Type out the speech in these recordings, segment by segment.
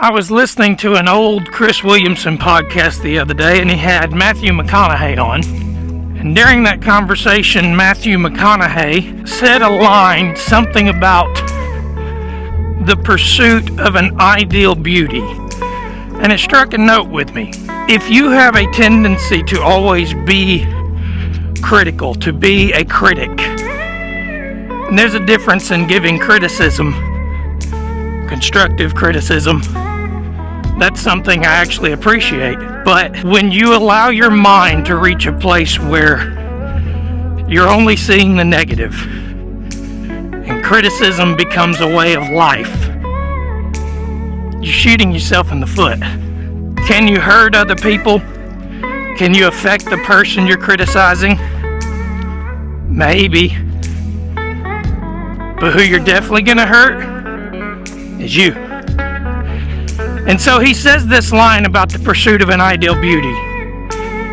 I was listening to an old Chris Williamson podcast the other day, and he had Matthew McConaughey on. And during that conversation, Matthew McConaughey said a line, something about the pursuit of an ideal beauty. And it struck a note with me. If you have a tendency to always be critical, to be a critic, and there's a difference in giving criticism, constructive criticism. That's something I actually appreciate. But when you allow your mind to reach a place where you're only seeing the negative, and criticism becomes a way of life, you're shooting yourself in the foot. Can you hurt other people? Can you affect the person you're criticizing? Maybe. But who you're definitely going to hurt is you. And so he says this line about the pursuit of an ideal beauty.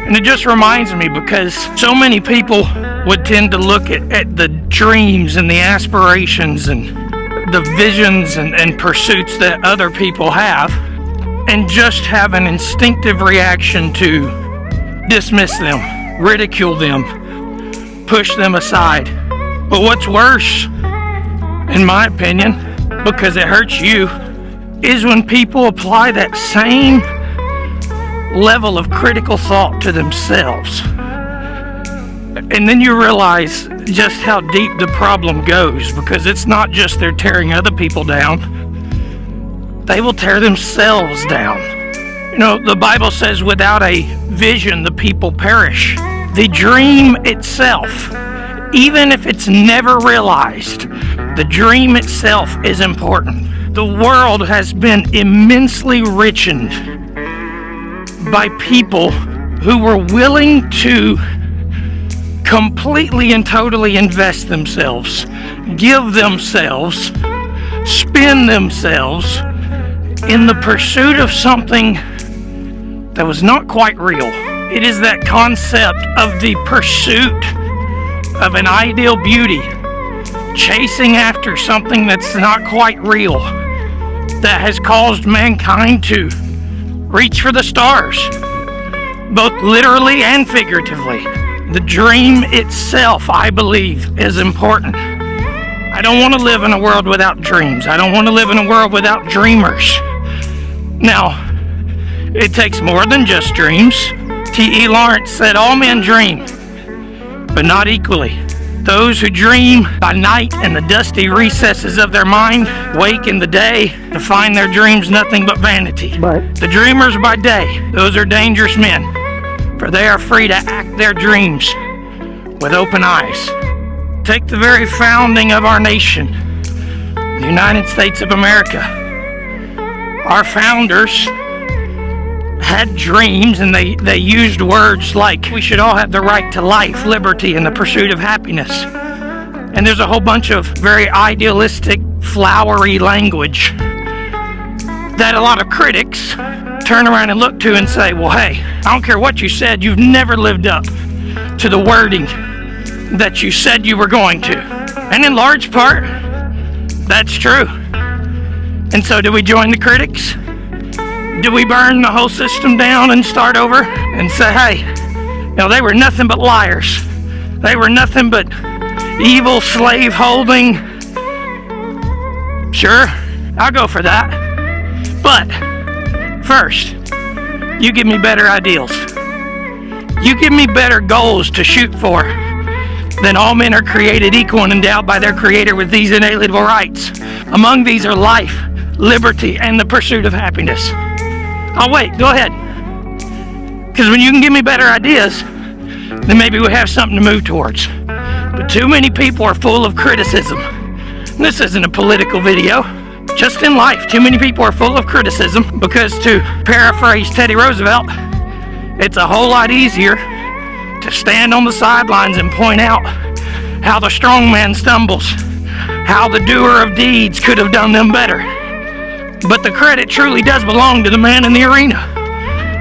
And it just reminds me, because so many people would tend to look at the dreams and the aspirations and the visions and pursuits that other people have, and just have an instinctive reaction to dismiss them, ridicule them, push them aside. But what's worse, in my opinion, because it hurts you, is when people apply that same level of critical thought to themselves. And then you realize just how deep the problem goes, because it's not just they're tearing other people down, they will tear themselves down. You know, the Bible says without a vision, the people perish. The dream itself, even if it's never realized, the dream itself is important. The world has been immensely richened by people who were willing to completely and totally invest themselves, give themselves, spend themselves in the pursuit of something that was not quite real. It is that concept of the pursuit of an ideal beauty, chasing after something that's not quite real, that has caused mankind to reach for the stars, both literally and figuratively. The dream itself, I believe, is important. I don't want to live in a world without dreams. I don't want to live in a world without dreamers. Now, it takes more than just dreams. T.E. Lawrence said, all men dream, but not equally. Those who dream by night in the dusty recesses of their mind wake in the day to find their dreams nothing but vanity. But the dreamers by day, those are dangerous men, for they are free to act their dreams with open eyes. Take the very founding of our nation, the United States of America. Our founders had dreams, and they used words like, we should all have the right to life, liberty, and the pursuit of happiness. And there's a whole bunch of very idealistic, flowery language that a lot of critics turn around and look to and say, well, hey, I don't care what you said, you've never lived up to the wording that you said you were going to. And in large part, that's true. And so do we join the critics? Do we burn the whole system down and start over and say, hey, you know, they were nothing but liars. They were nothing but evil, slave-holding. Sure, I'll go for that. But first, you give me better ideals. You give me better goals to shoot for than all men are created equal and endowed by their Creator with these inalienable rights. Among these are life, liberty, and the pursuit of happiness. Oh, wait, go ahead. Because when you can give me better ideas, then maybe we have something to move towards. But too many people are full of criticism. This isn't a political video. Just in life, too many people are full of criticism because, to paraphrase Teddy Roosevelt, it's a whole lot easier to stand on the sidelines and point out how the strong man stumbles, how the doer of deeds could have done them better. But the credit truly does belong to the man in the arena.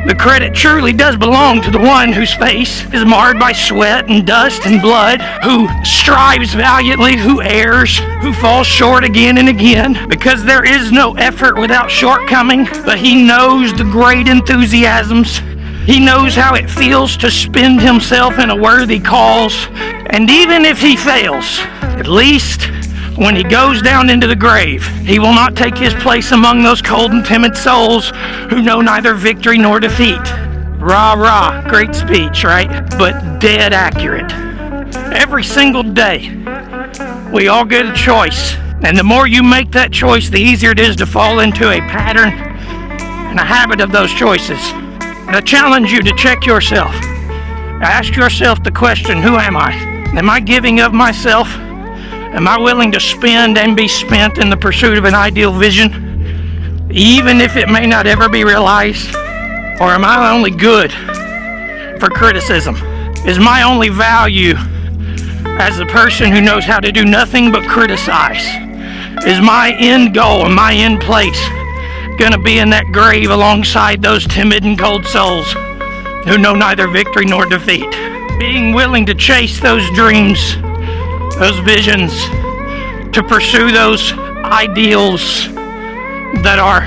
The credit truly does belong to the one whose face is marred by sweat and dust and blood, who strives valiantly, who errs, who falls short again and again, because there is no effort without shortcoming, but he knows the great enthusiasms. He knows how it feels to spend himself in a worthy cause, and even if he fails, at least when he goes down into the grave, he will not take his place among those cold and timid souls who know neither victory nor defeat. Rah, rah, great speech, right? But dead accurate. Every single day, we all get a choice, and the more you make that choice, the easier it is to fall into a pattern and a habit of those choices. And I challenge you to check yourself. Ask yourself the question, who am I? Am I giving of myself? Am I willing to spend and be spent in the pursuit of an ideal vision, even if it may not ever be realized? Or am I only good for criticism? Is my only value as a person who knows how to do nothing but criticize? Is my end goal and my end place going to be in that grave alongside those timid and cold souls who know neither victory nor defeat? Being willing to chase those dreams, those visions, to pursue those ideals that are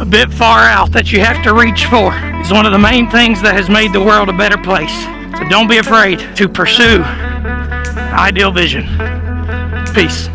a bit far out that you have to reach for is one of the main things that has made the world a better place. So don't be afraid to pursue ideal vision. Peace.